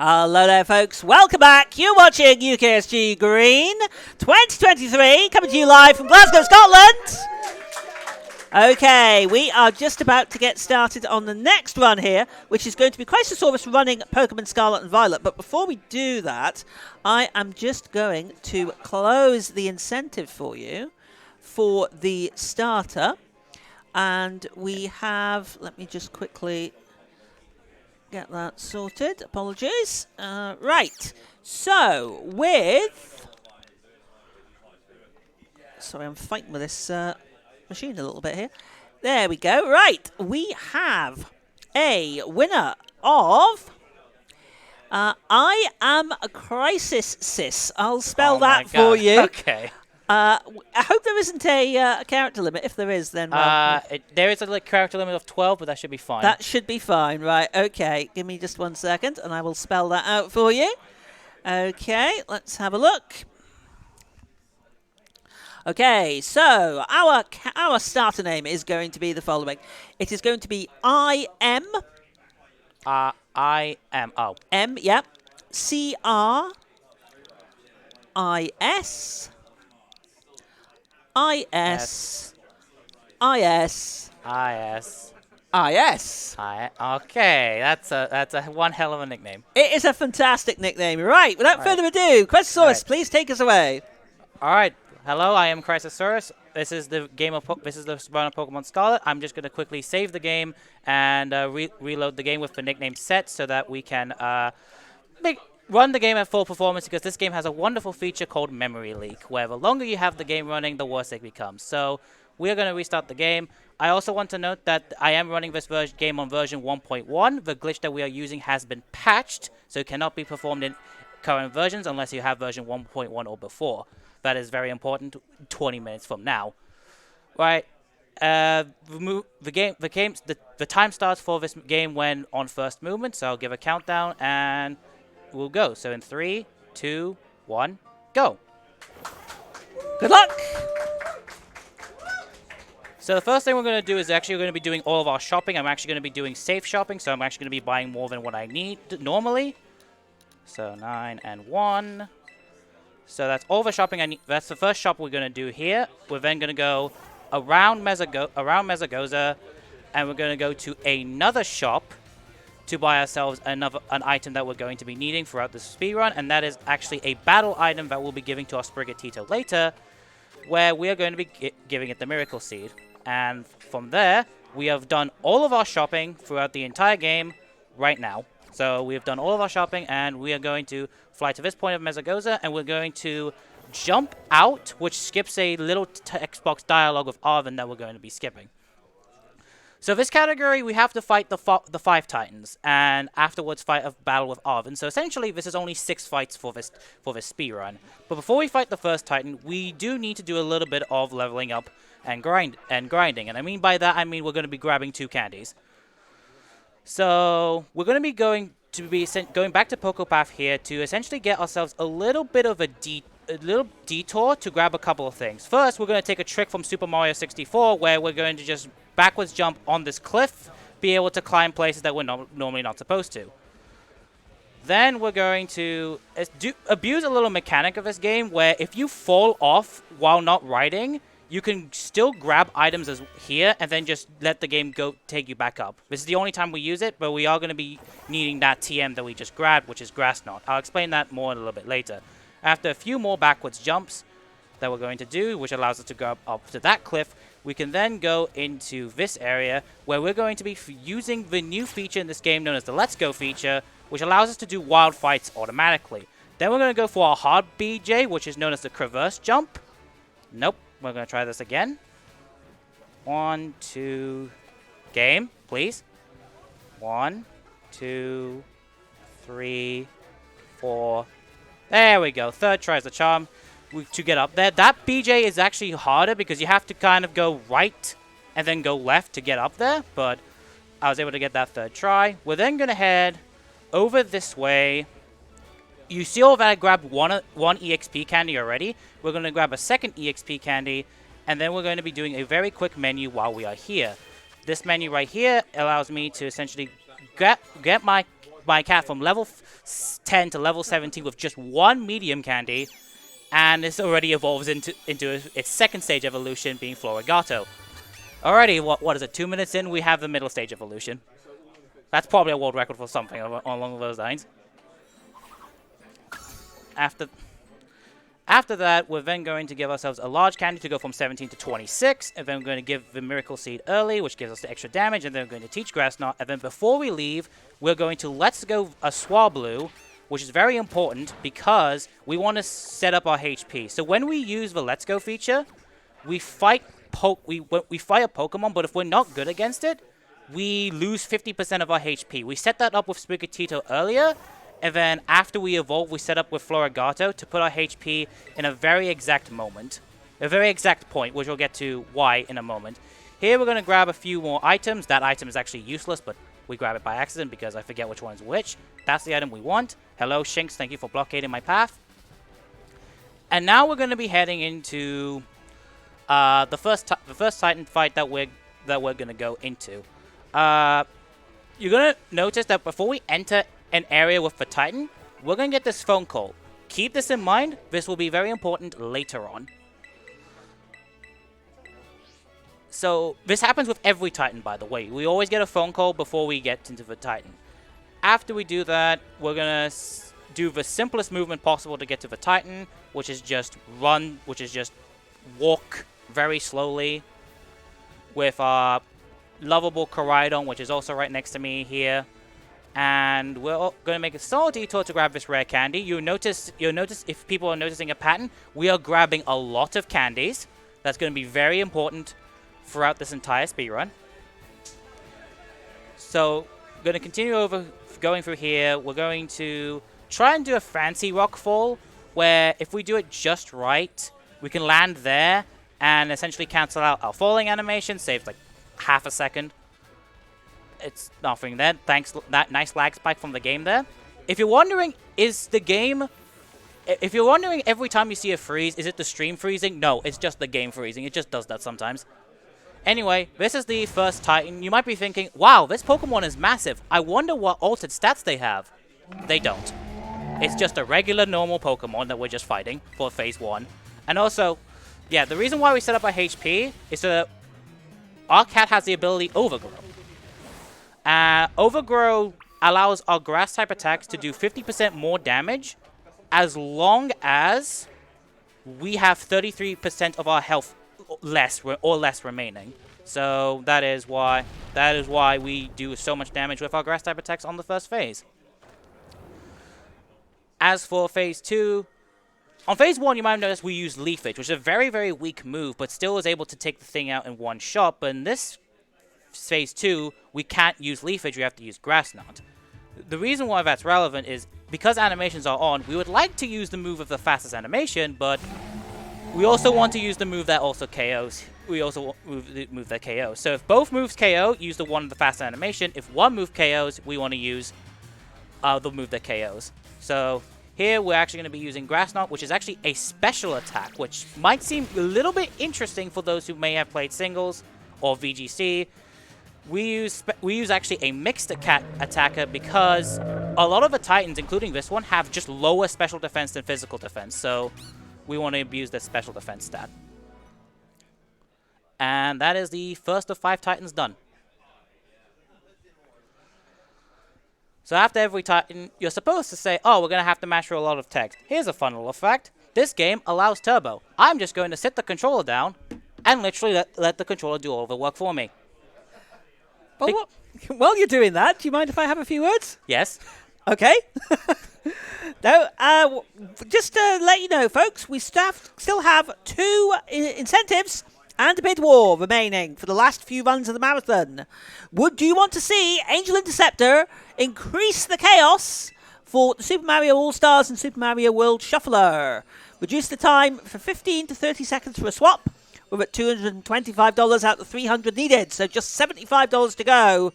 Hello there, folks. Welcome back. You're watching UKSG Green 2023, coming to you live from Glasgow, Scotland. Okay, we are just about to get started on the next run here, which is going to be Crisisaurus running Pokémon Scarlet and Violet. But before we do that, I am just going to close the incentive for you for the starter. And we have, let me just quickly get that sorted. Apologies. Right. So, sorry, I'm fighting with this machine a little bit here. There we go. Right. We have a winner of I am a Crisisaurus. I'll spell that for you. Okay. I hope there isn't a character limit. If there is, then... there is a character limit of 12, but that should be fine. That should be fine, right. Okay, give me just 1 second, and I will spell that out for you. Okay, let's have a look. Okay, so our starter name is going to be the following. It is going to be I-M... I-M, M, yep. C-R-I-S... I-S. I-S. I-S. I-S. Okay, that's a one hell of a nickname. It is a fantastic nickname. Right, without further ado, Crisisaurus, please take us away. All right. Hello, I am Crisisaurus. This is the run of Pokémon Scarlet. I'm just going to quickly save the game and reload the game with the nickname set so that we can run the game at full performance, because this game has a wonderful feature called Memory Leak, where the longer you have the game running, the worse it becomes. So we are going to restart the game. I also want to note that I am running this game on version 1.1. The glitch that we are using has been patched, so it cannot be performed in current versions unless you have version 1.1 or before. That is very important 20 minutes from now. Right. The time starts for this game when on first movement, so I'll give a countdown and we'll go. So in 3, 2, 1, go. Good luck. So the first thing we're going to do is actually we're going to be doing all of our shopping. I'm actually going to be doing safe shopping, so I'm actually going to be buying more than what I need normally. So 9 and 1. So that's all the shopping I need. That's the first shop we're going to do here. We're then going to go around Mesagoza, and we're going to go to another shop to buy ourselves an item that we're going to be needing throughout the speedrun, and that is actually a battle item that we'll be giving to our Sprigatito later, where we are going to be giving it the Miracle Seed. And from there, we have done all of our shopping throughout the entire game right now. So we have done all of our shopping, and we are going to fly to this point of Mesagoza, and we're going to jump out, which skips a little text box dialogue with Arvin that we're going to be skipping. So this category, we have to fight the 5 Titans, and afterwards fight a battle with Arvin. So essentially, this is only 6 fights for this speedrun. But before we fight the first Titan, we do need to do a little bit of leveling up and grinding. And I mean by that, I mean we're going to be grabbing 2 candies. So we're going to be going back to Pokepath here to essentially get ourselves a little bit of a little detour to grab a couple of things. First, we're going to take a trick from Super Mario 64, where we're going to just backwards jump on this cliff, be able to climb places that we're normally not supposed to. Then we're going to abuse a little mechanic of this game, where if you fall off while not riding, you can still grab items here and then just let the game take you back up. This is the only time we use it, but we are going to be needing that TM that we just grabbed, which is Grass Knot. I'll explain that more a little bit later. After a few more backwards jumps that we're going to do, which allows us to go up to that cliff, we can then go into this area where we're going to be using the new feature in this game known as the Let's Go feature, which allows us to do wild fights automatically. Then we're going to go for our hard BJ, which is known as the Traverse Jump. Nope. We're going to try this again. 1, 2, game, please. 1, 2, 3, 4. There we go. Third try is the charm to get up there. That BJ is actually harder because you have to kind of go right and then go left to get up there. But I was able to get that third try. We're then going to head over this way. You see all that I grabbed one EXP candy already. We're going to grab a second EXP candy, and then we're going to be doing a very quick menu while we are here. This menu right here allows me to essentially get my my cat from level 10 to level 17 with just one medium candy, and this already evolves into its second stage evolution, being Florigato. Already, what is it, 2 minutes in, we have the middle stage evolution. That's probably a world record for something along those lines. After that, we're then going to give ourselves a large candy to go from 17 to 26, and then we're going to give the Miracle Seed early, which gives us the extra damage, and then we're going to teach Grass Knot, and then before we leave, we're going to Let's Go a Swablu, which is very important because we want to set up our HP. So when we use the Let's Go feature, we fight a Pokemon, but if we're not good against it, we lose 50% of our HP. We set that up with Sprigatito earlier, and then after we evolve, we set up with Florigato to put our HP in a very exact moment. A very exact point, which we'll get to why in a moment. Here we're going to grab a few more items. That item is actually useless, but we grab it by accident because I forget which one is which. That's the item we want. Hello, Shinx. Thank you for blockading my path. And now we're going to be heading into the first Titan fight that we're going to go into. You're going to notice that before we enter an area with the Titan, we're going to get this phone call. Keep this in mind. This will be very important later on. So this happens with every Titan, by the way. We always get a phone call before we get into the Titan. After we do that, we're going to do the simplest movement possible to get to the Titan, which is just run, which is just walk very slowly with our lovable Koraidon, which is also right next to me here. And we're going to make a small detour to grab this rare candy. You'll notice if people are noticing a pattern, we are grabbing a lot of candies. That's going to be very important throughout this entire speedrun. So, we're going to continue going through here. We're going to try and do a fancy rock fall, where if we do it just right, we can land there and essentially cancel out our falling animation, saves like half a second. It's nothing there. Thanks, that nice lag spike from the game there. If you're wondering, if you're wondering every time you see a freeze, is it the stream freezing? No, it's just the game freezing. It just does that sometimes. Anyway, this is the first Titan. You might be thinking, wow, this Pokemon is massive. I wonder what altered stats they have. They don't. It's just a regular, normal Pokemon that we're just fighting for Phase 1. And also, yeah, the reason why we set up our HP is so that our cat has the ability Overgrow. Overgrow allows our Grass-type attacks to do 50% more damage as long as we have 33% of our health less remaining. So that is why we do so much damage with our Grass-type attacks on the first phase. As for Phase 2, on Phase 1 you might have noticed we used Leafage, which is a very, very weak move, but still was able to take the thing out in one shot. But in this Phase 2, we can't use Leafage, we have to use Grass Knot. The reason why that's relevant is because animations are on, we would like to use the move with the fastest animation, but we also want to use the move that also KOs. We also want the move that KOs. So if both moves KO, use the one with the fast animation. If one move KOs, we want to use the move that KOs. So here we're actually going to be using Grass Knot, which is actually a special attack, which might seem a little bit interesting for those who may have played singles or VGC. We use actually a mixed attacker because a lot of the Titans, including this one, have just lower special defense than physical defense. So we want to abuse this special defense stat. And that is the first of 5 Titans done. So after every Titan, you're supposed to say, oh, we're going to have to master a lot of text. Here's a fun little fact. This game allows turbo. I'm just going to sit the controller down and literally let the controller do all the work for me. Well, while you're doing that, do you mind if I have a few words? Yes. Okay. No, just to let you know, folks, we still have 2 incentives and a bid war remaining for the last few runs of the marathon. Do you want to see Angel Interceptor increase the chaos for the Super Mario All-Stars and Super Mario World Shuffler? Reduce the time from 15 to 30 seconds for a swap. We're at $225 out of 300 needed, so just $75 to go.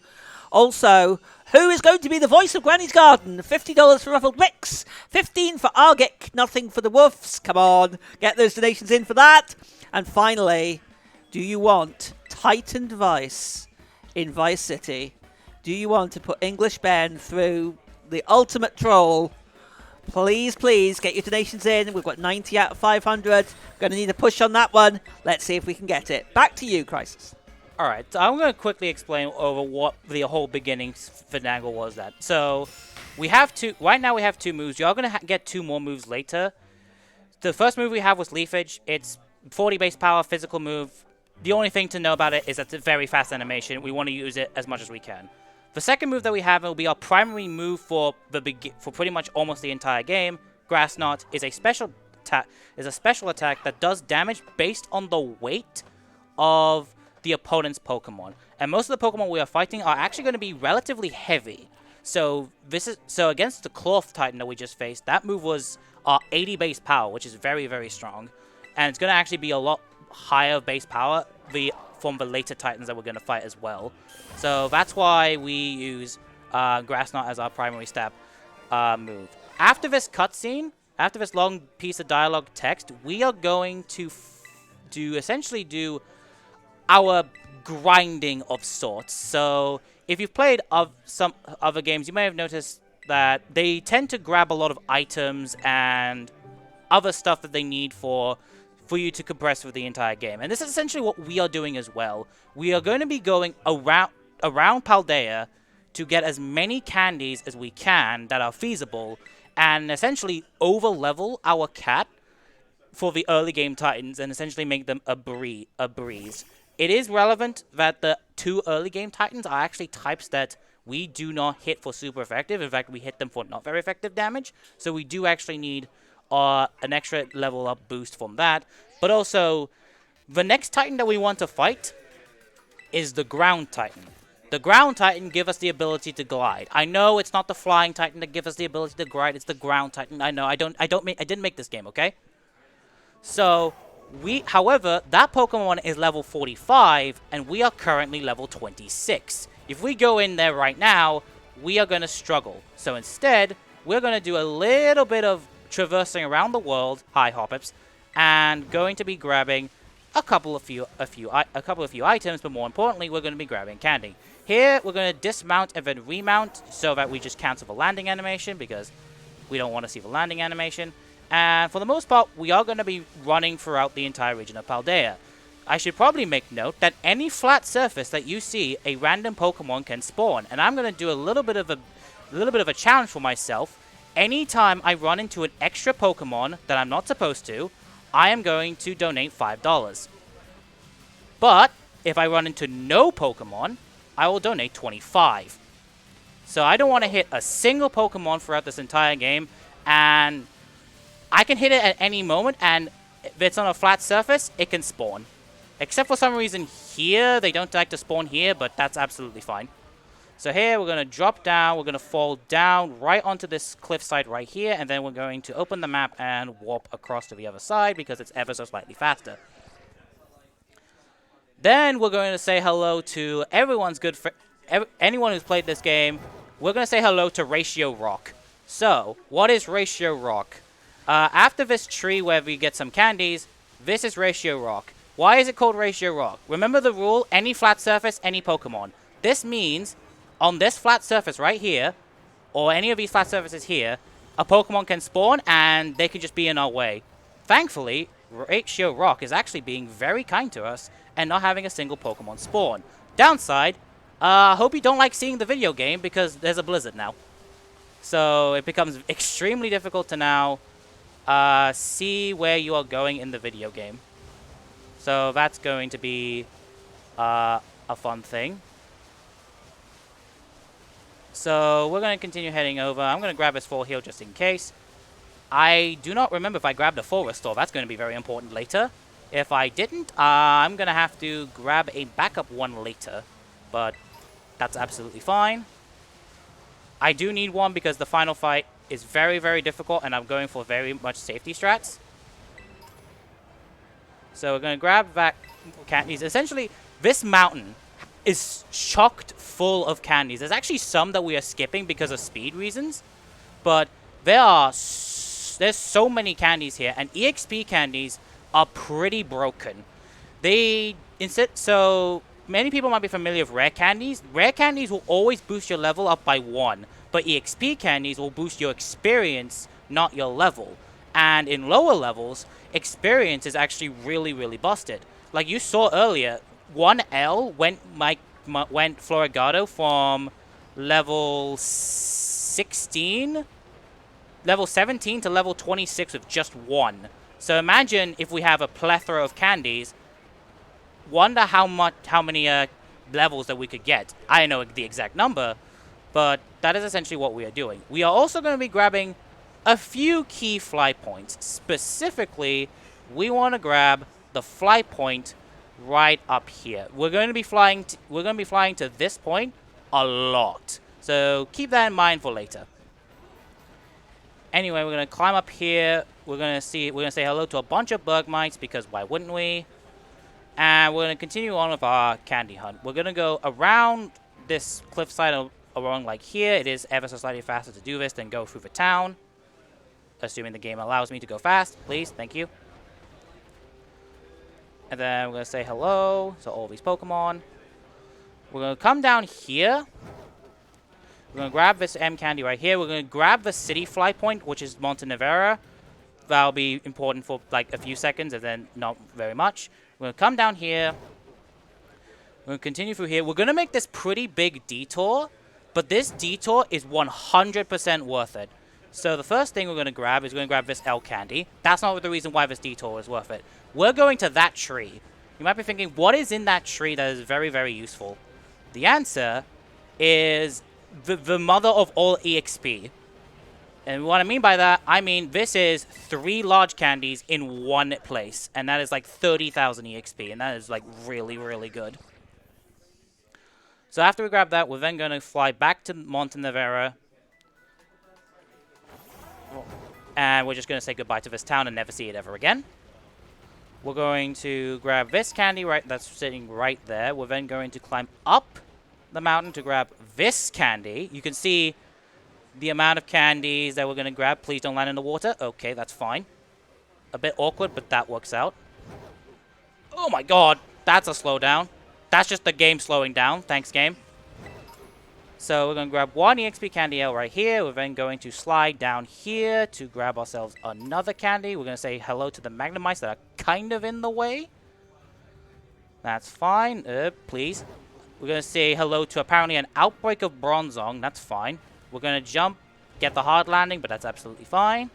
Also, who is going to be the voice of Granny's Garden? $50 for Ruffled Wicks, $15 for Argic, nothing for the Woofs. Come on, get those donations in for that. And finally, do you want Titan Vice in Vice City? Do you want to put English Ben through the ultimate troll. Please, please get your donations in. We've got 90 out of 500. Going to need a push on that one. Let's see if we can get it. Back to you, Crisis. All right, so I'm going to quickly explain over what the whole beginning finagle was. That so we have right now we have 2 moves. You're going to get 2 more moves later. The first move we have was Leafage. It's 40 base power, physical move. The only thing to know about it is that it's a very fast animation. We want to use it as much as we can. The second move that we have will be our primary move for pretty much almost the entire game. Grass Knot is a special attack that does damage based on the weight of the opponent's Pokemon. And most of the Pokemon we are fighting are actually going to be relatively heavy. So against the Cloth Titan that we just faced, that move was 80 base power, which is very, very strong. And it's going to actually be a lot higher base power from the later Titans that we're going to fight as well. So that's why we use Grass Knot as our primary stab move. After this cutscene, after this long piece of dialogue text, we are going to essentially do our grinding of sorts. So if you've played some other games, you may have noticed that they tend to grab a lot of items and other stuff that they need for you to progress through the entire game. And this is essentially what we are doing as well. We are going to be going around Paldea to get as many candies as we can that are feasible and essentially over-level our cat for the early game Titans and essentially make them a breeze. It is relevant that the 2 early game Titans are actually types that we do not hit for super effective. In fact, we hit them for not very effective damage. So we do actually need an extra level up boost from that. But also, the next Titan that we want to fight is the Ground Titan. The Ground Titan gives us the ability to glide. I know it's not the Flying Titan that gives us the ability to glide. It's the Ground Titan. I know. I didn't make this game, okay? So however, that Pokemon is level 45, and we are currently level 26. If we go in there right now, we are going to struggle. So instead, we're going to do a little bit of traversing around the world, hi Hoppips, and going to be grabbing a couple of few items, but more importantly, we're going to be grabbing candy. Here, we're going to dismount and then remount so that we just cancel the landing animation because we don't want to see the landing animation. And for the most part, we are going to be running throughout the entire region of Paldea. I should probably make note that any flat surface that you see, a random Pokemon can spawn. And I'm going to do a little bit of a challenge for myself. Anytime I run into an extra Pokemon that I'm not supposed to, I am going to donate $5. But if I run into no Pokemon, I will donate $25. So I don't want to hit a single Pokemon throughout this entire game, and I can hit it at any moment, and if it's on a flat surface, it can spawn. Except for some reason here, they don't like to spawn here, but that's absolutely fine. So here, we're going to drop down, we're going to fall down right onto this cliffside right here, and then we're going to open the map and warp across to the other side because it's ever so slightly faster. Then we're going to say hello to anyone who's played this game. We're going to say hello to Ratio Rock. So, what is Ratio Rock? After this tree where we get some candies, this is Ratio Rock. Why is it called Ratio Rock? Remember the rule, any flat surface, any Pokemon. This means, on this flat surface right here, or any of these flat surfaces here, a Pokemon can spawn and they can just be in our way. Thankfully, Ratio Rock is actually being very kind to us and not having a single Pokemon spawn. Downside, hope you don't like seeing the video game because there's a blizzard now. So it becomes extremely difficult to now see where you are going in the video game. So that's going to be a fun thing. So we're going to continue heading over. I'm going to grab this full heal just in case. I do not remember if I grabbed a full restore. That's going to be very important later. If I didn't, I'm going to have to grab a backup one later. But that's absolutely fine. I do need one because the final fight is very, very difficult, and I'm going for very much safety strats. So we're going to grab back candies. Essentially, this mountain is chocked full of candies. There's actually some that we are skipping because of speed reasons, but there's so many candies here, and EXP candies are pretty broken. So many people might be familiar with rare candies. Rare candies will always boost your level up by 1, but EXP candies will boost your experience, not your level. And in lower levels, experience is actually really, really busted. Like you saw earlier, 1L went Florigado from level 17 to level 26 with just 1. So imagine if we have a plethora of candies. Wonder how many levels that we could get. I don't know the exact number, but that is essentially what we are doing. We are also going to be grabbing a few key fly points. Specifically, we want to grab the fly point right up here. We're going to be flying to this point a lot. So keep that in mind for later. Anyway, we're going to climb up here. We're going to say hello to a bunch of bug mites because why wouldn't we? And we're going to continue on with our candy hunt. We're going to go around this cliffside along like here. It is ever so slightly faster to do this than go through the town. Assuming the game allows me to go fast, please. Thank you. And then we're going to say hello to all these Pokemon. We're going to come down here. We're going to grab this M candy right here. We're going to grab the city fly point, which is Montenevera. That'll be important for like a few seconds and then not very much. We're going to come down here. We're going to continue through here. We're going to make this pretty big detour, but this detour is 100% worth it. So the first thing we're going to grab is this L candy. That's not the reason why this detour is worth it. We're going to that tree. You might be thinking, what is in that tree that is very, very useful? The answer is the mother of all EXP. And what I mean by that, I mean this is 3 large candies in one place. And that is like 30,000 EXP. And that is like really, really good. So after we grab that, we're then going to fly back to Montenevera. And we're just going to say goodbye to this town and never see it ever again. We're going to grab this candy that's sitting right there. We're then going to climb up the mountain to grab this candy. You can see the amount of candies that we're going to grab. Please don't land in the water. Okay, that's fine. A bit awkward, but that works out. Oh my god, that's a slowdown. That's just the game slowing down. Thanks, game. So we're going to grab 1 EXP candy L right here. We're then going to slide down here to grab ourselves another candy. We're going to say hello to the Magnemites that are kind of in the way. That's fine. Please. We're going to say hello to apparently an outbreak of Bronzong. That's fine. We're going to jump, get the hard landing, but that's absolutely fine.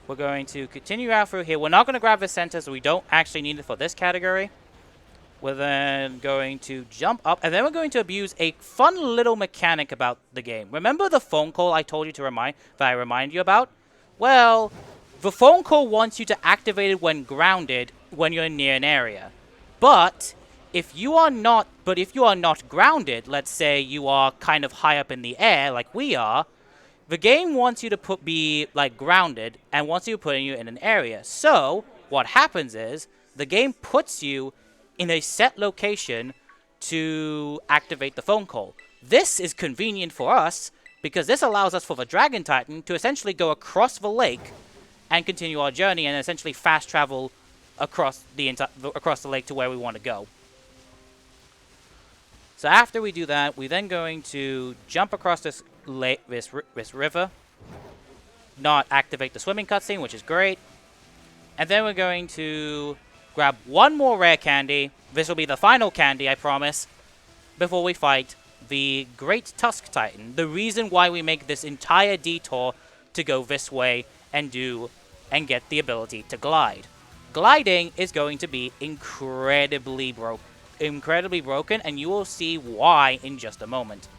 We're going to continue out through here. We're not going to grab the center, so we don't actually need it for this category. We're then going to jump up, and then we're going to abuse a fun little mechanic about the game. Remember the phone call I told you to I reminded you about? Well, the phone call wants you to activate it when grounded when you're near an area. But if you are not grounded, let's say you are kind of high up in the air like we are, the game wants you to be like grounded and wants you putting you in an area. So what happens is the game puts you in a set location to activate the phone call. This is convenient for us because this allows us for the Dragon Titan to essentially go across the lake and continue our journey and essentially fast travel across the lake to where we want to go. So after we do that, we're then going to jump across this river, not activate the swimming cutscene, which is great. And then we're going to grab 1 more rare candy. This will be the final candy, I promise, before we fight the Great Tusk Titan. The reason why we make this entire detour to go this way and get the ability to glide. Gliding is going to be incredibly broken, and you will see why in just a moment.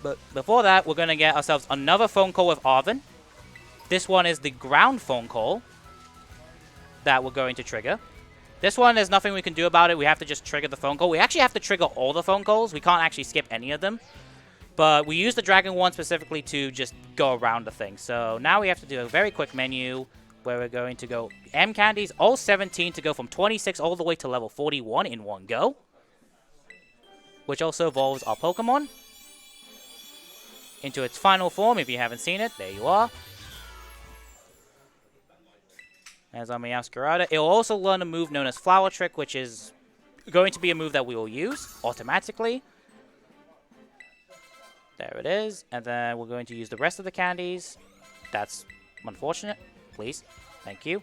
But before that, we're going to get ourselves another phone call with Arvin. This one is the ground phone call that we're going to trigger. This one, there's nothing we can do about it. We have to just trigger the phone call. We actually have to trigger all the phone calls. We can't actually skip any of them. But we use the Dragon one specifically to just go around the thing. So now we have to do a very quick menu where we're going to go M candies, all 17 to go from 26 all the way to level 41 in one go. Which also evolves our Pokemon into its final form. If you haven't seen it, there you are. As on Meowscarada. It will also learn a move known as Flower Trick, which is going to be a move that we will use automatically. There it is. And then we're going to use the rest of the candies. That's unfortunate. Please. Thank you.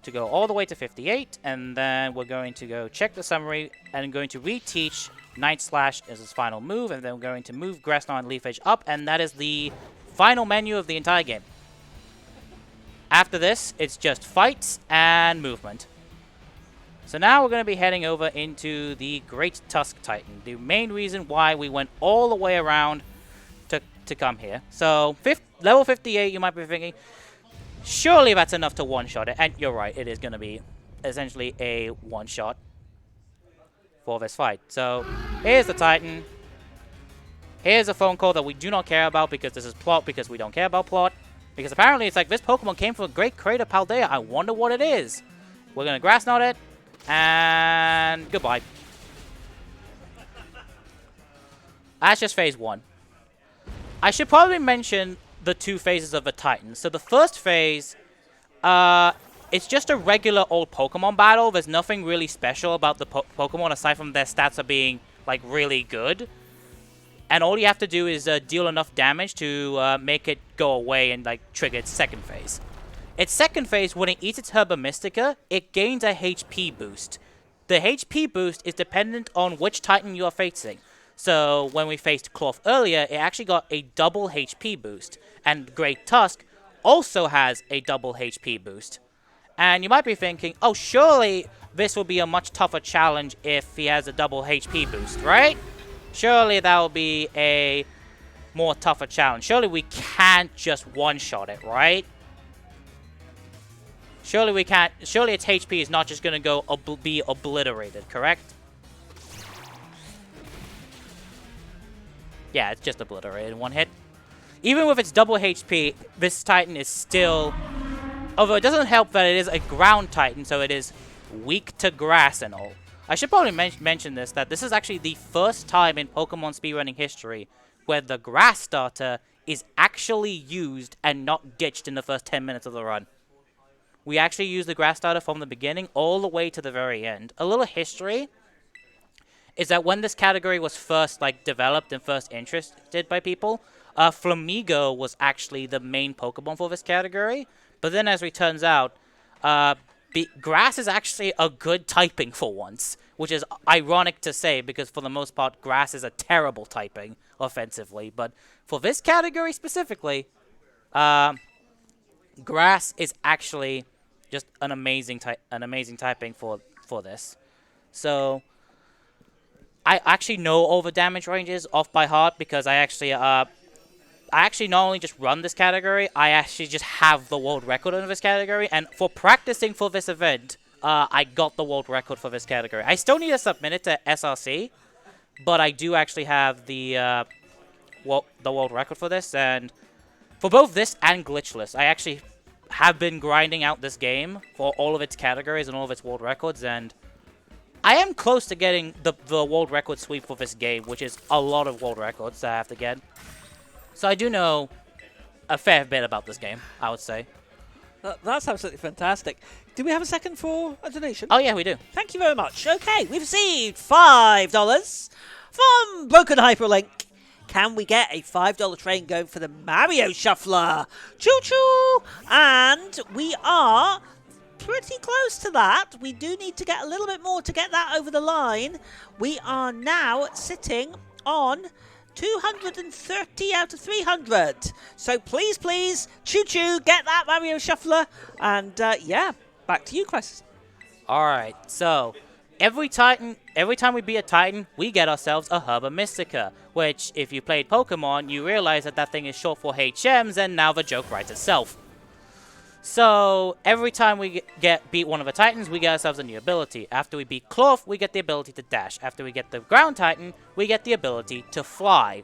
To go all the way to 58. And then we're going to go check the summary. And I'm going to reteach Night Slash as his final move. And then we're going to move Grass Knot and Leaf Edge up. And that is the final menu of the entire game. After this, it's just fights and movement. So now we're going to be heading over into the Great Tusk Titan. The main reason why we went all the way around to come here. So level 58, you might be thinking, surely that's enough to one-shot it. And you're right, it is going to be essentially a one-shot for this fight. So here's the Titan. Here's a phone call that we do not care about because this is plot, because we don't care about plot. Because apparently it's like this Pokemon came from a great crater Paldea. I wonder what it is. We're going to Grass Knot it. And goodbye. That's just phase 1. I should probably mention the 2 phases of the Titan. So the first phase, it's just a regular old Pokemon battle. There's nothing really special about the Pokemon aside from their stats are being like really good. And all you have to do is deal enough damage to make it go away and like trigger its second phase. Its second phase, when it eats its Herba Mystica, it gains a HP boost. The HP boost is dependent on which Titan you are facing. So when we faced Cloth earlier, it actually got a double HP boost. And Great Tusk also has a double HP boost. And you might be thinking, oh, surely this will be a much tougher challenge if he has a double HP boost, right? Surely that will be a more tougher challenge. Surely we can't just one-shot it, right? Surely we can't. Surely its HP is not just going to go be obliterated, correct? Yeah, it's just obliterated in one hit. Even with its double HP, this Titan is still... Although it doesn't help that it is a ground Titan, so it is weak to grass and all. I should probably mention this, that this is actually the first time in Pokemon speedrunning history where the grass starter is actually used and not ditched in the first 10 minutes of the run. We actually use the grass starter from the beginning all the way to the very end. A little history is that when this category was first developed and first interested by people, Flamigo was actually the main Pokemon for this category. But then as it turns out, grass is actually a good typing for once, which is ironic to say because for the most part, grass is a terrible typing offensively. But for this category specifically, grass is actually just an amazing typing for this. So I actually know all the damage ranges off by heart because I actually not only just run this category, I actually just have the world record in this category. And for practicing for this event, I got the world record for this category. I still need to submit it to SRC, but I do actually have the world record for this. And for both this and Glitchless, I actually have been grinding out this game for all of its categories and all of its world records. And I am close to getting the world record sweep for this game, which is a lot of world records that I have to get. So I do know a fair bit about this game, I would say. That's absolutely fantastic. Do we have a second for a donation? Oh, yeah, we do. Thank you very much. Okay, we've received $5 from Broken Hyperlink. Can we get a $5 train going for the Mario Shuffler? Choo-choo! And we are pretty close to that. We do need to get a little bit more to get that over the line. We are now sitting on 230 out of 300. So please, please, choo-choo, get that Mario Shuffler. And yeah, back to you, Chris. All right, so every time we beat a Titan, we get ourselves a Herba Mystica, which if you played Pokemon, you realize that thing is short for HMs, and now the joke writes itself. So every time we beat one of the Titans, we get ourselves a new ability. After we beat Cloth, we get the ability to dash. After we get the Ground Titan, we get the ability to fly.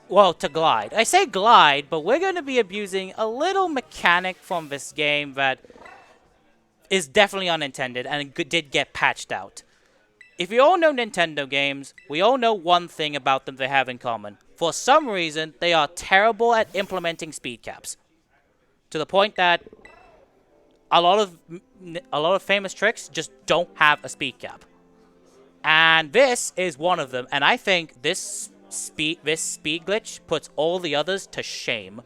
Well, to glide. I say glide, but we're going to be abusing a little mechanic from this game that is definitely unintended and did get patched out. If you all know Nintendo games, we all know one thing about them they have in common. For some reason, they are terrible at implementing speed caps. To the point that a lot of famous tricks just don't have a speed cap. And this is one of them, and I think this speed glitch puts all the others to shame.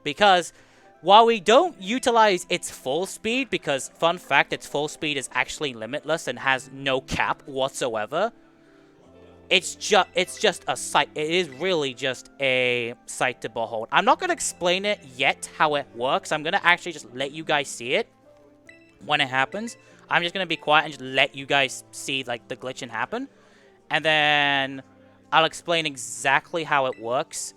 Because while we don't utilize its full speed, because fun fact, its full speed is actually limitless and has no cap whatsoever, it's just a sight. It is really just a sight to behold. I'm not going to explain it yet how it works. I'm going to actually just let you guys see it when it happens. I'm just going to be quiet and just let you guys see like the glitching happen. And then I'll explain exactly how it works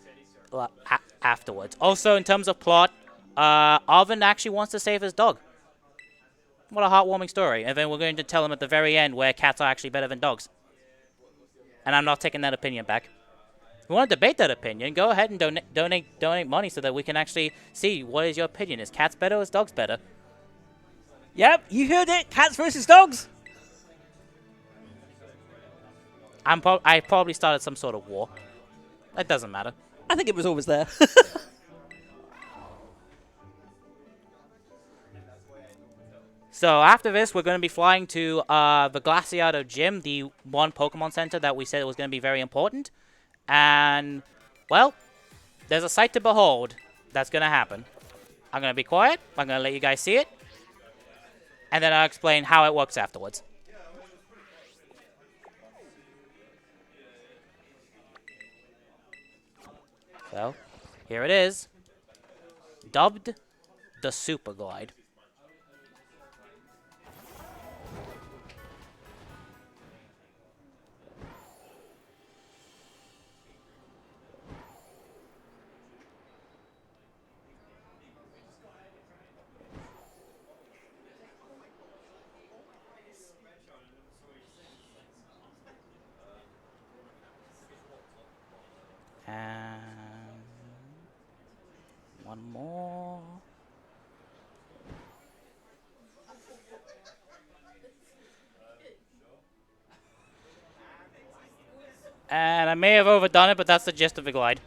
afterwards. Also, in terms of plot, Arvin actually wants to save his dog. What a heartwarming story. And then we're going to tell him at the very end where cats are actually better than dogs. And I'm not taking that opinion back. If you want to debate that opinion, go ahead and donate money so that we can actually see what is your opinion. Is cats better or is dogs better? Yep, you heard it. Cats versus dogs. I probably started some sort of war. That doesn't matter. I think it was always there. So after this, we're going to be flying to the Glaciado Gym, the one Pokemon Center that we said was going to be very important. And, well, there's a sight to behold that's going to happen. I'm going to be quiet. I'm going to let you guys see it. And then I'll explain how it works afterwards. So, here it is. Dubbed the Super Glide. And one more. And I may have overdone it, but that's the gist of the glide.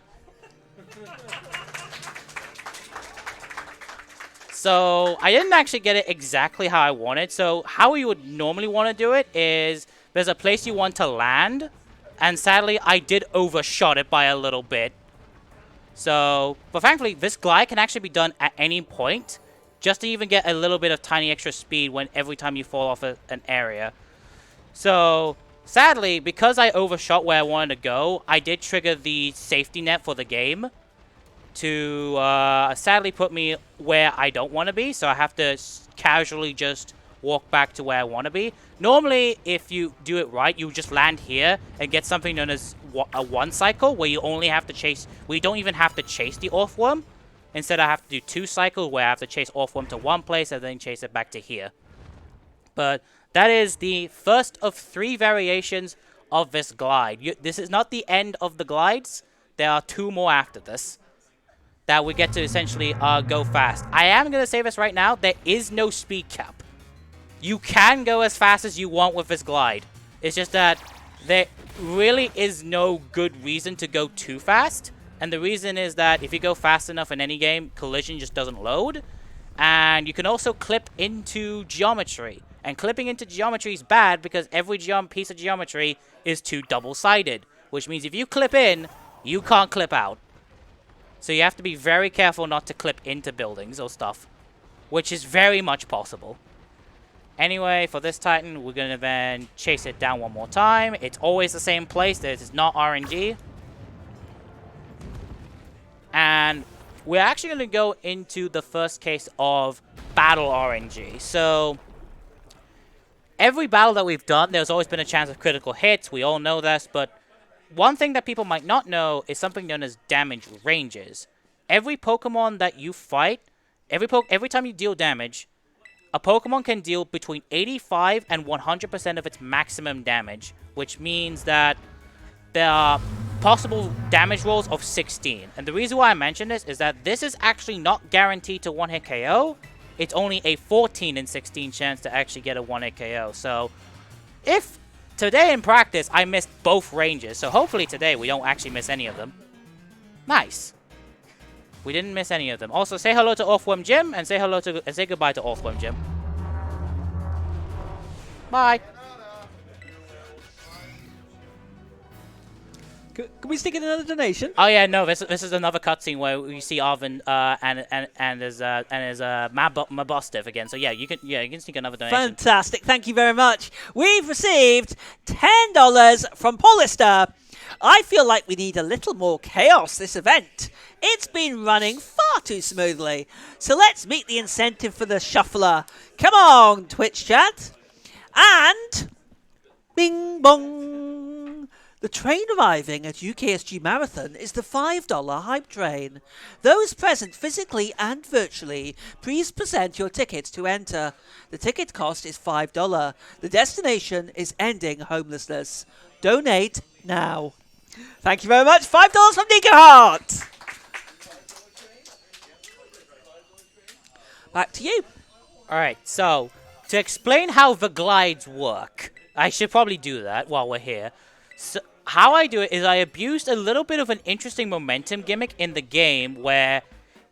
So I didn't actually get it exactly how I wanted. So how you would normally want to do it is there's a place you want to land. And sadly, I did overshot it by a little bit. So, but thankfully, this glide can actually be done at any point. Just to even get a little bit of tiny extra speed every time you fall off an area. So, sadly, because I overshot where I wanted to go, I did trigger the safety net for the game. To sadly put me where I don't want to be. So I have to casually just walk back to where I want to be. Normally, if you do it right, you just land here and get something known as a one cycle, where you only have to chase, we don't even have to chase the Orthworm. Instead, I have to do 2 cycles where I have to chase Orthworm to one place and then chase it back to here. But that is the first of 3 variations of this glide. This is not the end of the glides. There are 2 more after this that we get to essentially go fast. I am going to say this right now. There is no speed cap. You can go as fast as you want with this glide. It's just that there really is no good reason to go too fast. And the reason is that if you go fast enough in any game, collision just doesn't load. And you can also clip into geometry. And clipping into geometry is bad because every piece of geometry is 2 double-sided. Which means if you clip in, you can't clip out. So you have to be very careful not to clip into buildings or stuff. Which is very much possible. Anyway, for this Titan, we're going to then chase it down one more time. It's always the same place. This is not RNG. And we're actually going to go into the first case of battle RNG. So, every battle that we've done, there's always been a chance of critical hits. We all know this, but one thing that people might not know is something known as damage ranges. Every Pokemon that you fight, every time you deal damage, a Pokemon can deal between 85 and 100% of its maximum damage, which means that there are possible damage rolls of 16. And the reason why I mention this is that this is actually not guaranteed to one-hit KO. It's only a 14 in 16 chance to actually get a one-hit KO. So, if today in practice I missed both ranges, so hopefully today we don't actually miss any of them. Nice. We didn't miss any of them. Also, say hello to Earthworm Jim and say goodbye to Earthworm Jim. Bye. Can we stick in another donation? Oh yeah, no. This is another cutscene where we see Arvin and his Mabostiv again. So yeah, you can sneak another donation. Fantastic. Thank you very much. We've received $10 from Paulister. I feel like we need a little more chaos this event. It's been running far too smoothly. So let's meet the incentive for the shuffler. Come on, Twitch chat. And bing bong. The train arriving at UKSG Marathon is the $5 hype train. Those present physically and virtually, please present your tickets to enter. The ticket cost is $5. The destination is ending homelessness. Donate now. Thank you very much. $5 from Nico Hart. Back to you. All right, so to explain how the glides work, I should probably do that while we're here. So how I do it is I abused a little bit of an interesting momentum gimmick in the game where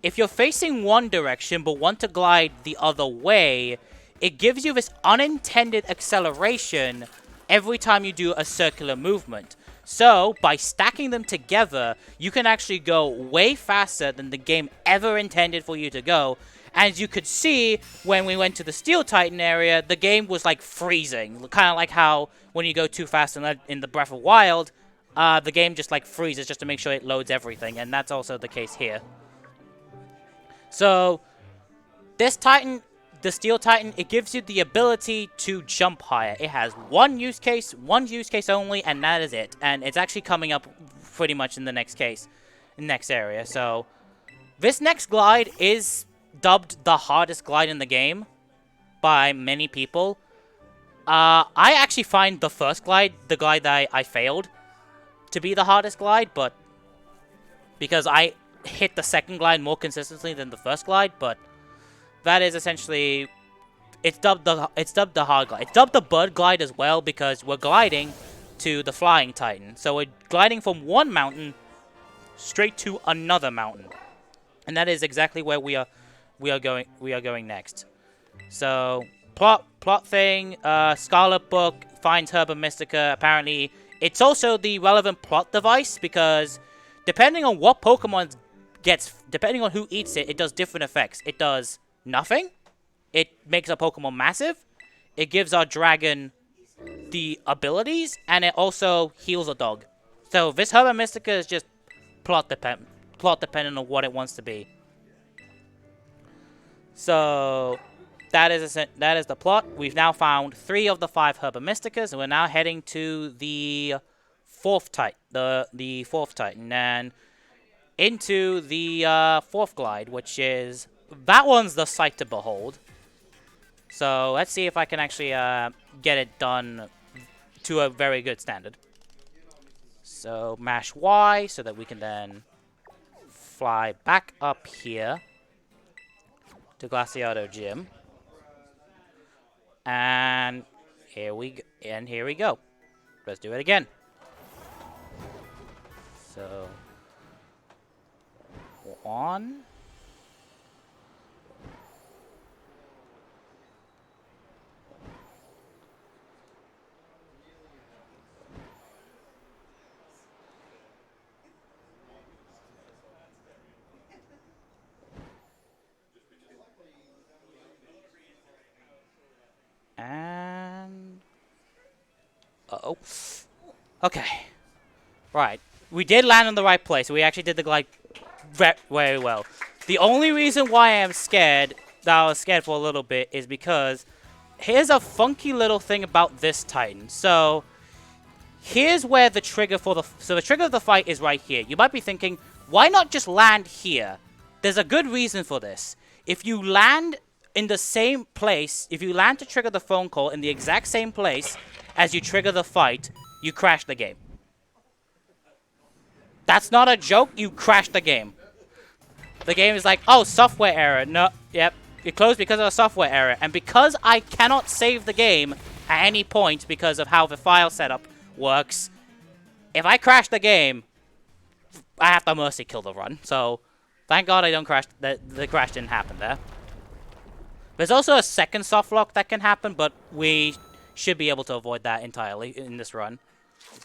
if you're facing one direction but want to glide the other way, it gives you this unintended acceleration every time you do a circular movement. So, by stacking them together, you can actually go way faster than the game ever intended for you to go. As you could see, when we went to the Steel Titan area, the game was like freezing. Kind of like how when you go too fast in the Breath of Wild, the game just like freezes just to make sure it loads everything. And that's also the case here. So, this Titan, the Steel Titan, it gives you the ability to jump higher. It has one use case only, and that is it. And it's actually coming up pretty much in the next area. So, this next glide is dubbed the hardest glide in the game by many people. I actually find the first glide, the glide that I failed, to be the hardest glide, but because I hit the second glide more consistently than the first glide, but that is essentially, it's dubbed the hard glide. It's dubbed the bird glide as well because we're gliding to the flying Titan. So we're gliding from one mountain straight to another mountain, and that is exactly where we are going next. So plot thing, Scarlet book finds Herba Mystica. Apparently, it's also the relevant plot device because depending on what Pokemon depending on who eats it, it does different effects. It does nothing. It makes a Pokemon massive. It gives our dragon the abilities, and it also heals a dog. So this Herba Mystica is just plot dependent on what it wants to be. So that is the plot. We've now found 3 of the 5 Herba Mysticas, and we're now heading to the fourth Titan, the fourth Titan, and into the fourth glide, which is that one's the sight to behold. So let's see if I can actually get it done to a very good standard. So mash Y so that we can then fly back up here to Glaciado Gym. And here we go. Let's do it again. So 1. And uh-oh. Okay. Right. We did land in the right place. We actually did the glide very well. The only reason why I was scared for a little bit is because here's a funky little thing about this Titan. So here's where the trigger the trigger of the fight is right here. You might be thinking, why not just land here? There's a good reason for this. If you land in the same place, if you land to trigger the phone call in the exact same place as you trigger the fight, you crash the game. That's not a joke, you crash the game. The game is like, oh, software error. No, yep, it closed because of a software error. And because I cannot save the game at any point because of how the file setup works, if I crash the game, I have to mercy kill the run. So Thank God I don't crash. The crash didn't happen there. There's also a second soft lock that can happen, but we should be able to avoid that entirely in this run.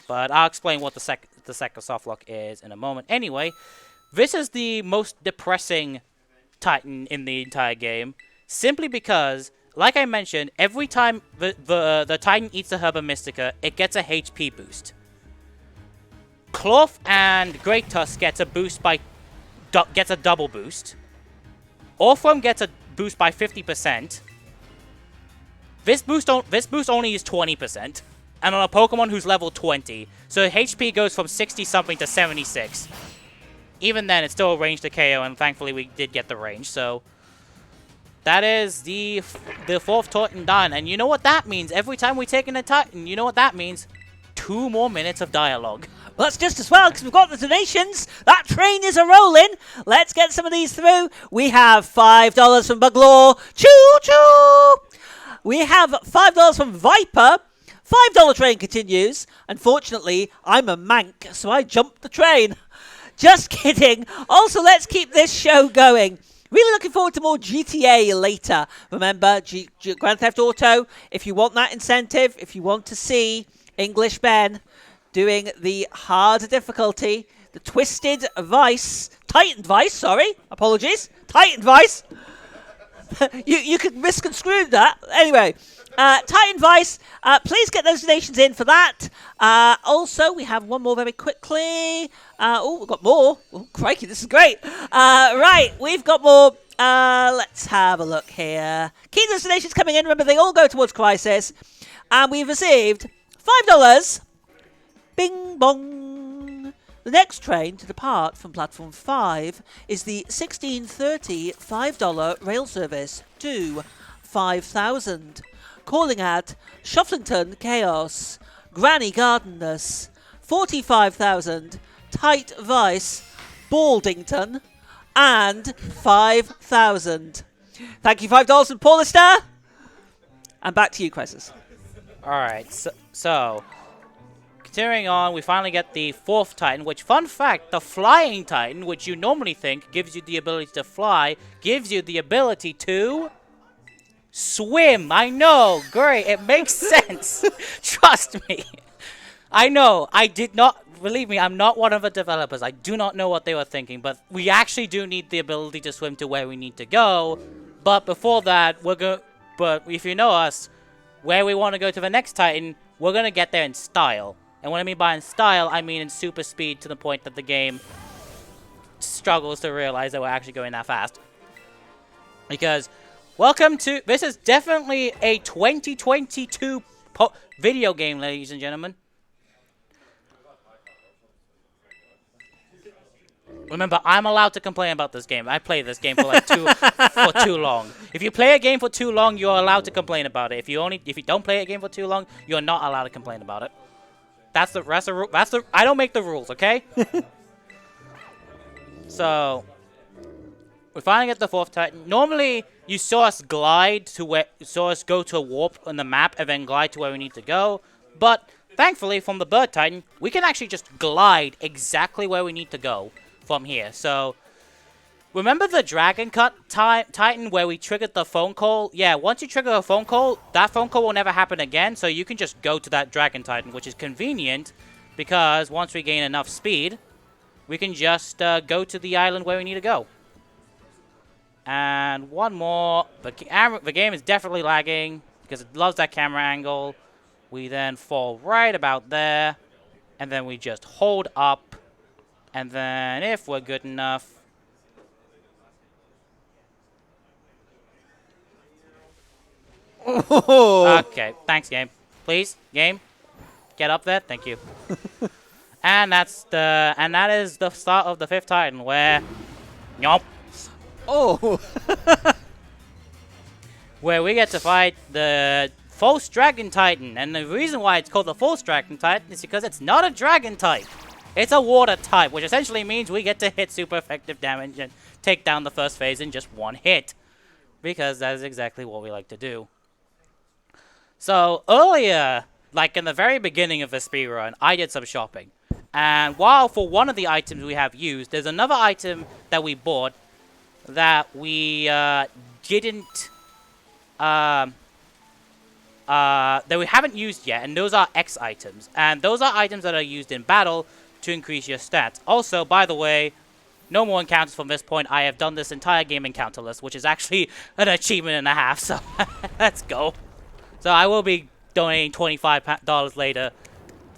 But I'll explain what the second soft lock is in a moment. Anyway, this is the most depressing Titan in the entire game, simply because, like I mentioned, every time the Titan eats the Herba Mystica, it gets a HP boost. Cloth and Great Tusk gets a boost by gets a double boost. Orthworm gets a boost by 50%. This boost only is 20%, and on a Pokemon who's level 20, so HP goes from 60 something to 76. Even then, it's still a range to KO, and thankfully we did get the range. So that is the fourth Titan done, and you know what that means? Every time we take in a Titan, you know what that means? 2 more minutes of dialogue. Well, that's just as well, because we've got the donations. That train is a-rolling. Let's get some of these through. We have $5 from Buglaw. Choo-choo! We have $5 from Viper. $5 train continues. Unfortunately, I'm a mank, so I jumped the train. Just kidding. Also, let's keep this show going. Really looking forward to more GTA later. Remember, Grand Theft Auto, if you want that incentive, if you want to see English Ben doing the hard difficulty, the Twisted Vice, Titan Vice, sorry, apologies, Titan Vice. you could misconstrue that. Anyway, Titan Vice, please get those donations in for that. Also, we have one more very quickly. Oh, we've got more. Oh, crikey, this is great. Right, we've got more. Let's have a look here. Keep those donations coming in. Remember, they all go towards Crisis. And we've received $5. Bing bong. The next train to depart from Platform 5 is the 16:30 $5 rail service to 5000. Calling at Shufflington Chaos, Granny Gardeners, 45,000, Tight Vice, Baldington, and 5,000. Thank you, $5 from Paul Lister. And back to you, Crisis. Alright, so continuing on, we finally get the fourth Titan, which, fun fact, the Flying Titan, which you normally think gives you the ability to fly, gives you the ability to swim. I know, great, it makes sense. Trust me. I know, I did not, believe me, I'm not one of the developers. I do not know what they were thinking, but we actually do need the ability to swim to where we need to go. But before that, but if you know us, where we want to go to the next Titan, we're going to get there in style. And what I mean by in style, I mean in super speed, to the point that the game struggles to realize that we're actually going that fast. Because welcome to... This is definitely a 2022 video game, ladies and gentlemen. Remember, I'm allowed to complain about this game. I played this game for like for too long. If you play a game for too long, you're allowed to complain about it. If you don't play a game for too long, you're not allowed to complain about it. That's the rule. I don't make the rules, okay? So we finally get the fourth Titan. Normally, you saw us go to a warp on the map and then glide to where we need to go. But thankfully, from the Bird Titan, we can actually just glide exactly where we need to go from here. So remember the Dragon Cut Titan where we triggered the phone call? Yeah, once you trigger a phone call, that phone call will never happen again. So you can just go to that Dragon Titan, which is convenient because once we gain enough speed, we can just go to the island where we need to go. And one more. The game is definitely lagging because it loves that camera angle. We then fall right about there. And then we just hold up. And then if we're good enough... Oh. Okay, thanks, game. Please, game, get up there. Thank you. And that is the start of the fifth Titan, where, Oh. where we get to fight the False Dragon Titan. And the reason why it's called the False Dragon Titan is because it's not a dragon type. It's a water type, which essentially means we get to hit super effective damage and take down the first phase in just one hit. Because that is exactly what we like to do. So, earlier, like in the very beginning of the speedrun, I did some shopping. And while for one of the items we have used, there's another item that we bought that we didn't, that we haven't used yet, and those are X items. And those are items that are used in battle to increase your stats. Also, by the way, no more encounters from this point. I have done this entire game encounterless, which is actually an achievement and a half, so let's go. So I will be donating $25 later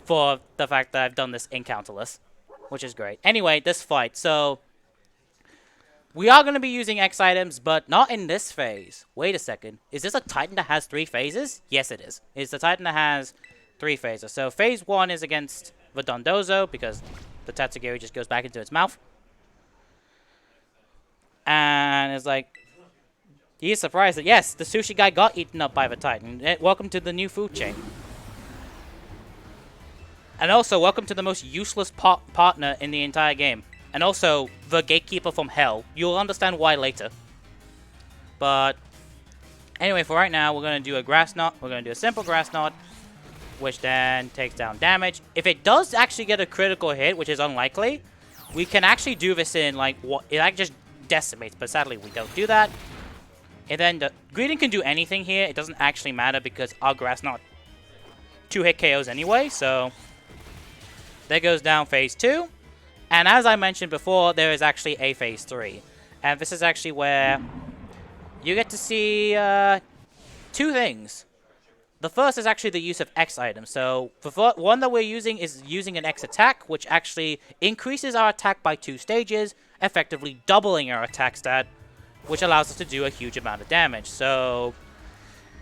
for the fact that I've done this encounterless, which is great. Anyway, this fight. So we are going to be using X items, but not in this phase. Wait a second. Is this a Titan that has 3 phases? Yes, it is. It's the Titan that has 3 phases. So phase 1 is against the Dondozo, because the Tatsugiri just goes back into its mouth. And it's like, he's surprised that, yes, the sushi guy got eaten up by the Titan. Welcome to the new food chain. And also, welcome to the most useless partner in the entire game. And also, the gatekeeper from hell. You'll understand why later. But, anyway, for right now, we're going to do a grass knot. We're going to do a simple grass knot, which then takes down damage. If it does actually get a critical hit, which is unlikely, we can actually do this in, like, what it actually just decimates. But sadly, we don't do that. And then, the greeting can do anything here. It doesn't actually matter because our grass knot 2-hit KOs anyway, so there goes down phase 2. And as I mentioned before, there is actually a phase 3. And this is actually where you get to see 2 things. The first is actually the use of X items. So the one that we're using is using an X attack, which actually increases our attack by 2 stages, effectively doubling our attack stat, which allows us to do a huge amount of damage. So,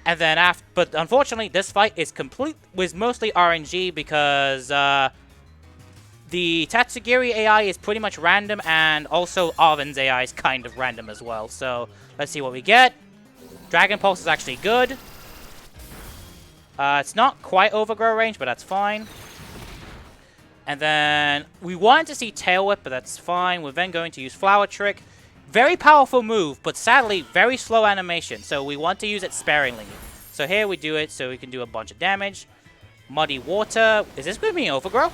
and then but unfortunately, this fight was mostly RNG because the Tatsugiri AI is pretty much random, and also Arven's AI is kind of random as well. So, let's see what we get. Dragon Pulse is actually good. It's not quite overgrow range, but that's fine. And then, we wanted to see Tail Whip, but that's fine. We're then going to use Flower Trick. Very powerful move, but sadly, very slow animation. So, we want to use it sparingly. So, here we do it so we can do a bunch of damage. Muddy Water. Is this going to be an overgrow?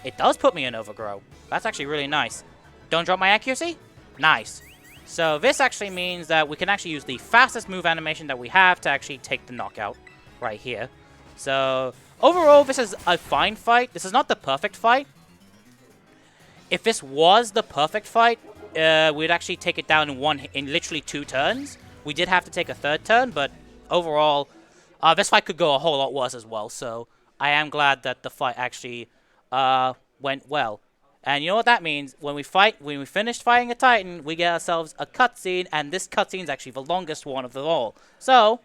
It does put me in overgrow. That's actually really nice. Don't drop my accuracy? Nice. So this actually means that we can actually use the fastest move animation that we have to actually take the knockout right here. So overall, this is a fine fight. This is not the perfect fight. If this was the perfect fight, we'd actually take it down in literally 2 turns. We did have to take a 3rd turn, but overall, this fight could go a whole lot worse as well. So I am glad that the fight actually went well. And you know what that means? When we finished fighting a Titan, we get ourselves a cutscene, and this cutscene is actually the longest one of them all. So,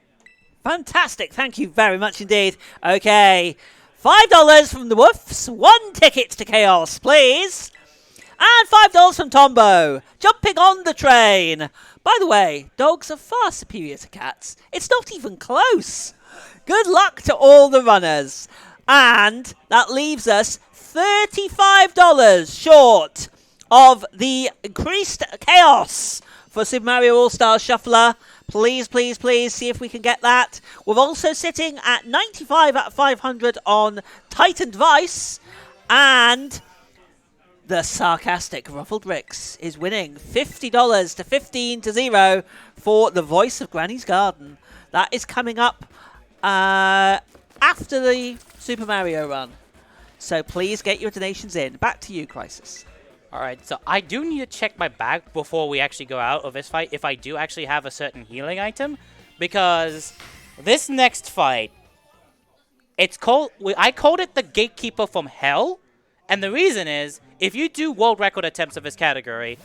fantastic. Thank you very much indeed. Okay, $5 from the Woofs, 1 ticket to Chaos, please. And $5 from Tombo, jumping on the train. By the way, dogs are far superior to cats. It's not even close. Good luck to all the runners. And that leaves us $35 short of the increased chaos for Super Mario All-Stars Shuffler. Please, please, please see if we can get that. We're also sitting at 95 out of 500 on Titan Vice. And the sarcastic Ruffled Ricks is winning $50 to 15-0 for the voice of Granny's Garden. That is coming up after the Super Mario run. So please get your donations in. Back to you, Crisis. Alright, so I do need to check my bag before we actually go out of this fight if I do actually have a certain healing item. Because this next fight, I called it the Gatekeeper from Hell. And the reason is, if you do world record attempts of this category,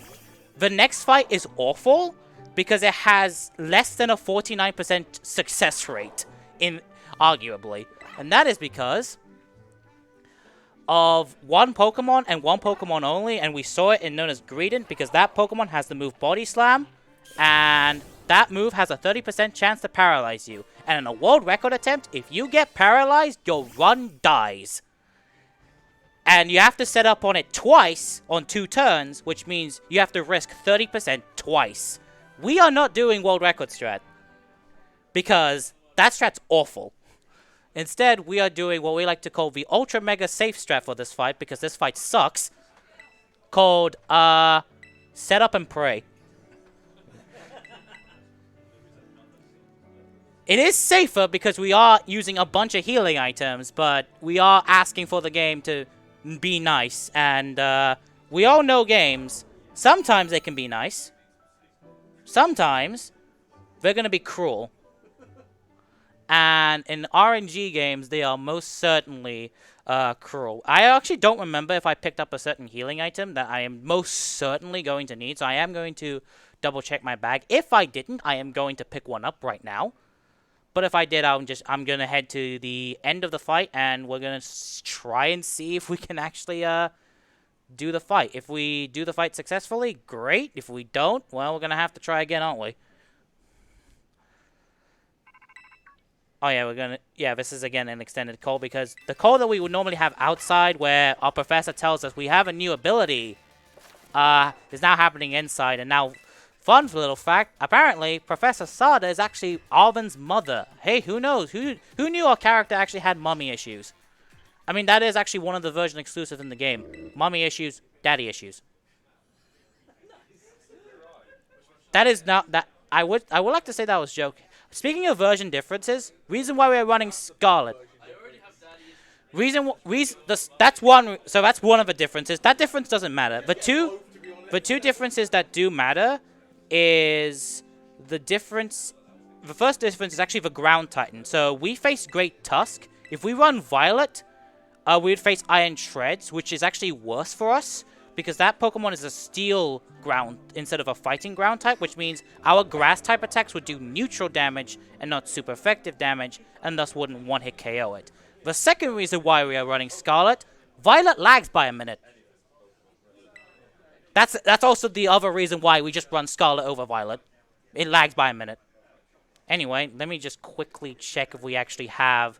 the next fight is awful because it has less than a 49% success rate, arguably. And that is because of one Pokemon and one Pokemon only, and we saw it in known as Greedent because that Pokemon has the move Body Slam, and that move has a 30% chance to paralyze you. And in a world record attempt, if you get paralyzed, your run dies. And you have to set up on it twice on 2 turns, which means you have to risk 30% twice. We are not doing world record strat because that strat's awful. Instead, we are doing what we like to call the ultra mega safe strat for this fight, because this fight sucks, called set up and pray. It is safer because we are using a bunch of healing items, but we are asking for the game to be nice. And we all know games. Sometimes they can be nice. Sometimes they're going to be cruel. And in RNG games, they are most certainly cruel. I actually don't remember if I picked up a certain healing item that I am most certainly going to need. So I am going to double check my bag. If I didn't, I am going to pick one up right now. But if I did, I'm gonna head to the end of the fight, and we're gonna try and see if we can actually do the fight. If we do the fight successfully, great. If we don't, well, we're gonna have to try again, aren't we? Oh yeah, this is again an extended call, because the call that we would normally have outside, where our professor tells us we have a new ability, is now happening inside, and now. Fun little fact, apparently, Professor Sada is actually Arvin's mother. Hey, who knows? Who knew our character actually had mommy issues? I mean, that is actually one of the version exclusives in the game. Mommy issues, daddy issues. That is not that. I would like to say that was a joke. Speaking of version differences, reason why we are running Scarlet. That's one. So that's one of the differences. That difference doesn't matter. The two differences that do matter is the difference. The first difference is actually the ground titan. So we face Great Tusk. If we run Violet, we'd face Iron Shreds, which is actually worse for us, because that Pokemon is a steel ground instead of a fighting ground type, which means our grass type attacks would do neutral damage and not super effective damage, and thus wouldn't one-hit KO it. The second reason why we are running Scarlet, Violet lags by a minute. That's also the other reason why we just run Scarlet over Violet. It lags by a minute. Anyway, let me just quickly check if we actually have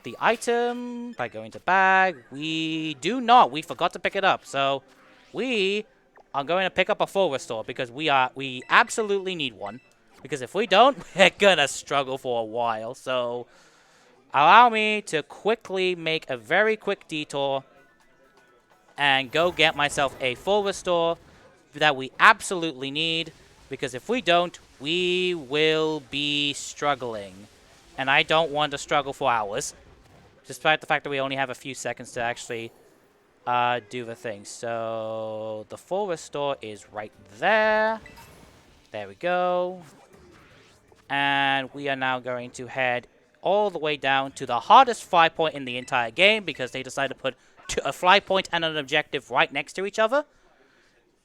the item by going to bag. We do not. We forgot to pick it up. So we are going to pick up a full restore, because we absolutely need one. Because if we don't, we're going to struggle for a while. So allow me to quickly make a very quick detour and go get myself a full restore that we absolutely need, because if we don't, we will be struggling. And I don't want to struggle for hours, despite the fact that we only have a few seconds to actually do the thing. So the full restore is right there. There we go. And we are now going to head all the way down to the hardest fly point in the entire game, because they decided to put a fly point and an objective right next to each other.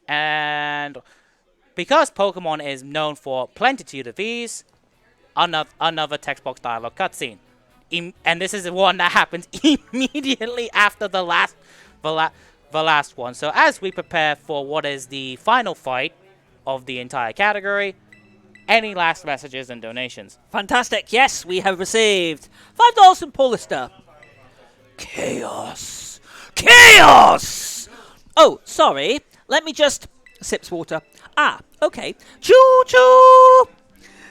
And because Pokemon is known for plenitude of these, another text box dialogue cutscene. And this is the one that happens immediately after the last one. So as we prepare for what is the final fight of the entire category, any last messages and donations? Fantastic. Yes, we have received $5 from Paulister. Chaos. Chaos! Oh, sorry. Let me just... Sips water. Ah, okay. Choo-choo!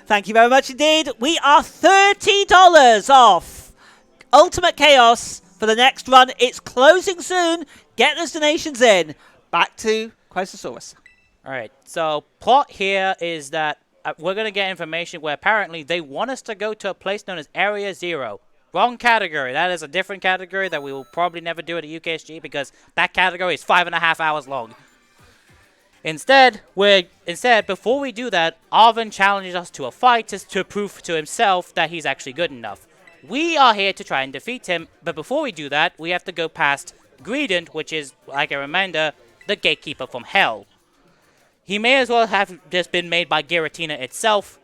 Thank you very much indeed. We are $30 off Ultimate Chaos for the next run. It's closing soon. Get those donations in. Back to Crisisaurus. All right. So, plot here is that we're going to get information where apparently they want us to go to a place known as Area 0. Wrong category. That is a different category that we will probably never do at a UKSG, because that category is 5.5 hours long. Instead, before we do that, Arvin challenges us to a fight to prove to himself that he's actually good enough. We are here to try and defeat him, but before we do that, we have to go past Greedent, which is, like a reminder, the gatekeeper from Hell. He may as well have just been made by Giratina itself,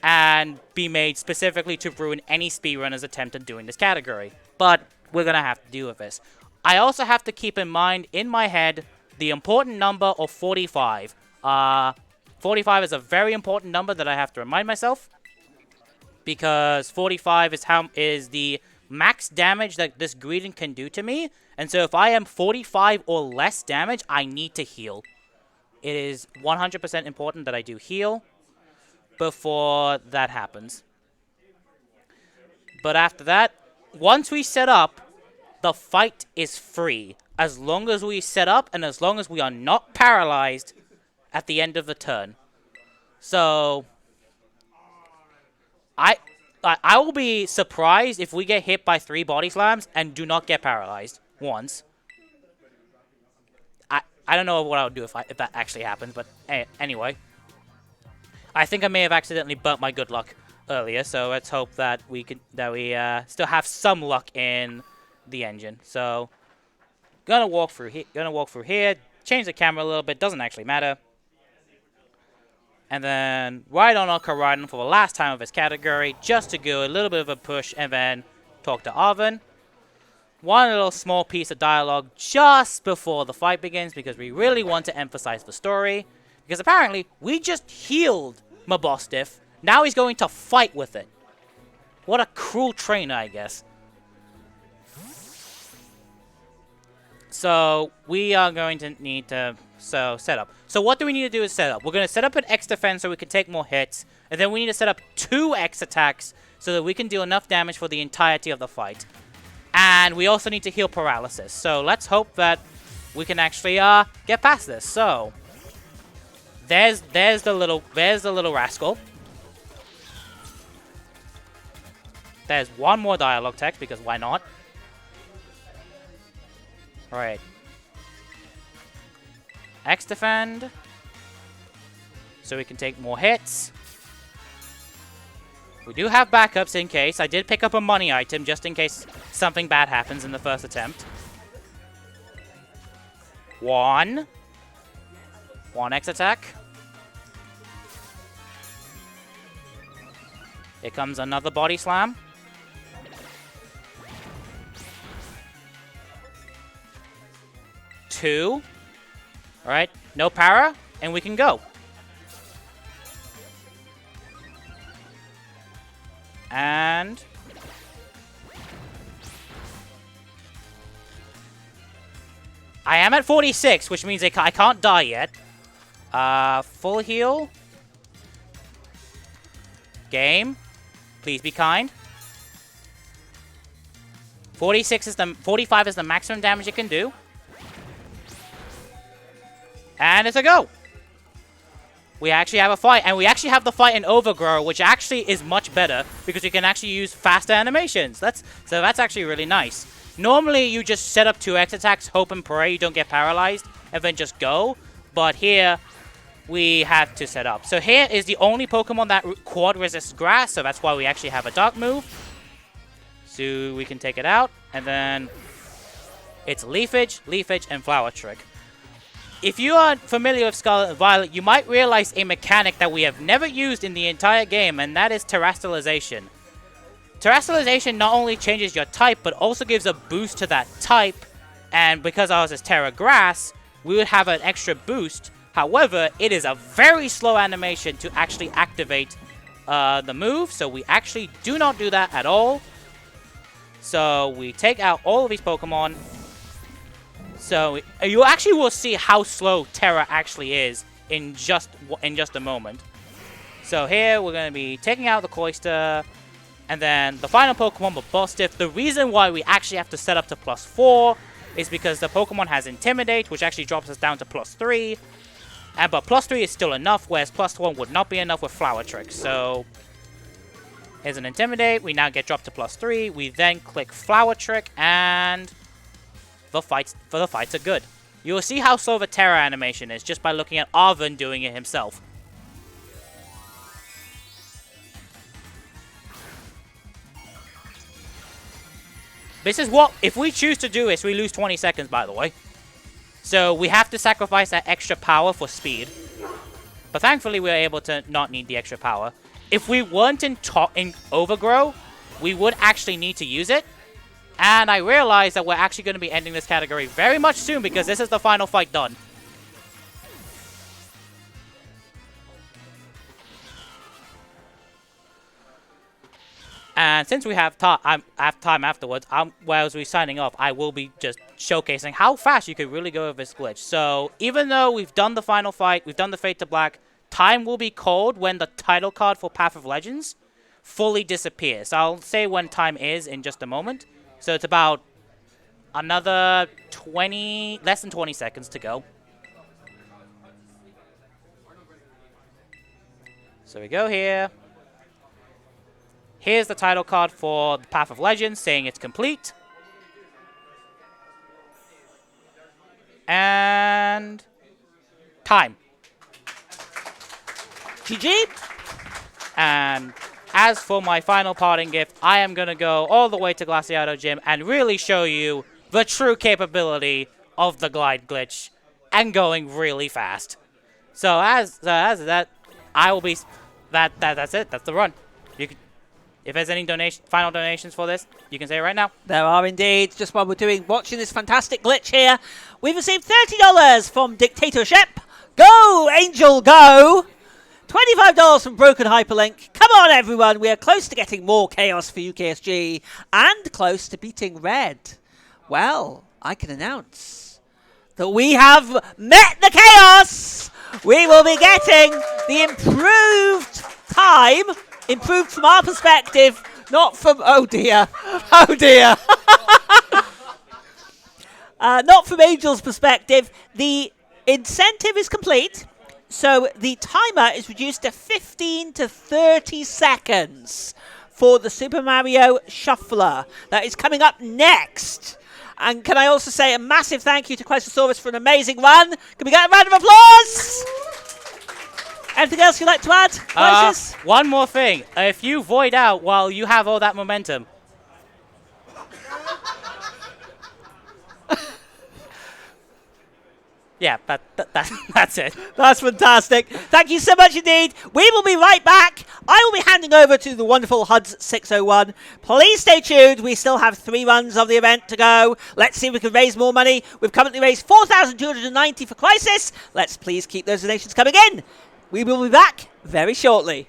and be made specifically to ruin any speedrunner's attempt at doing this category. But we're going to have to deal with this. I also have to keep in mind, in my head, the important number of 45. 45 is a very important number that I have to remind myself, because 45 is the max damage that this Greedent can do to me. And so if I am 45 or less damage, I need to heal. It is 100% important that I do heal before that happens. But after that, once we set up, the fight is free. As long as we set up and as long as we are not paralyzed at the end of the turn. So, I will be surprised if we get hit by 3 body slams and do not get paralyzed once. I don't know what I would do if that actually happens, but anyway. I think I may have accidentally burnt my good luck earlier, so let's hope that we still have some luck in the engine. So, gonna walk through here, change the camera a little bit, doesn't actually matter. And then ride on Okaran for the last time of his category, just to go a little bit of a push, and then talk to Arvin. One little small piece of dialogue just before the fight begins, because we really want to emphasize the story. Because apparently, we just healed Mabostiff. Now he's going to fight with it. What a cruel trainer, I guess. So, we are going to need to set up. So what do we need to do is set up. We're going to set up an X defense so we can take more hits. And then we need to set up 2 X attacks so that we can deal enough damage for the entirety of the fight. And we also need to heal paralysis. So let's hope that we can actually get past this. So there's the little rascal. There's one more dialogue text because why not? All right. X defend. So we can take more hits. We do have backups in case. I did pick up a money item just in case something bad happens in the first attempt. 1 X attack. Here comes another body slam. 2. Alright, no para, and we can go. And I am at 46, which means I can't die yet. Full heal. Game. Please be kind. 45 is the maximum damage it can do. And it's a go. We actually have a fight, and we actually have the fight in Overgrow, which actually is much better because we can actually use faster animations. So that's actually really nice. Normally, you just set up 2 X attacks, hope and pray you don't get paralyzed, and then just go. But here, we have to set up. So here is the only Pokemon that quad resists grass, so that's why we actually have a dark move. So we can take it out, and then it's Leafage, and Flower Trick. If you are familiar with Scarlet and Violet, you might realize a mechanic that we have never used in the entire game, and that is Terrestrialization. Terrestrialization not only changes your type, but also gives a boost to that type, and because ours is Terra Grass, we would have an extra boost. However, it is a very slow animation to actually activate the move, so we actually do not do that at all. So we take out all of these Pokemon. So you actually will see how slow Terra actually is in just a moment. So here we're going to be taking out the Cloyster, and then the final Pokemon, Mabostiff. The reason why we actually have to set up to +4 is because the Pokemon has Intimidate, which actually drops us down to +3. But +3 is still enough, whereas +1 would not be enough with Flower Trick. So here's an Intimidate. We now get dropped to +3. We then click Flower Trick, and the fights are good. You will see how slow the Terra animation is just by looking at Arvin doing it himself. This is what, if we choose to do this, we lose 20 seconds, by the way. So we have to sacrifice that extra power for speed. But thankfully, we are able to not need the extra power. If we weren't in Overgrow, we would actually need to use it. And I realize that we're actually going to be ending this category very much soon because this is the final fight done. And since we have time afterwards, while we're signing off, I will be just showcasing how fast you can really go with this glitch. So even though we've done the final fight, we've done the Fade to Black, time will be called when the title card for Path of Legends fully disappear. So I'll say when time is in just a moment. So it's about another less than 20 seconds to go. So we go here. Here's the title card for the Path of Legends saying it's complete. And time. GG. And as for my final parting gift, I am going to go all the way to Glaciado Gym and really show you the true capability of the glide glitch and going really fast. So as that, I will be... That's it. That's the run. You can, if there's any final donations for this, you can say it right now. There are indeed. Just while we're watching this fantastic glitch here, we've received $30 from Dictatorship. Go, Angel, go! $25 from Broken Hyperlink. Come on, everyone. We are close to getting more chaos for UKSG and close to beating Red. Well, I can announce that we have met the chaos. We will be getting the improved time, improved from our perspective, not from, oh dear, not from Angel's perspective. The incentive is complete, so the timer is reduced to 15 to 30 seconds for the Super Mario Shuffler. That is coming up next. And can I also say a massive thank you to Crisisaurus for an amazing run? Can we get a round of applause? Anything else you'd like to add, Crisis? One more thing. If you void out while you have all that momentum... yeah, that's it. That's fantastic. Thank you so much indeed. We will be right back. I will be handing over to the wonderful HUDS 601. Please stay tuned. We still have 3 runs of the event to go. Let's see if we can raise more money. We've currently raised 4,290 for Crisis. Let's please keep those donations coming in. We will be back very shortly.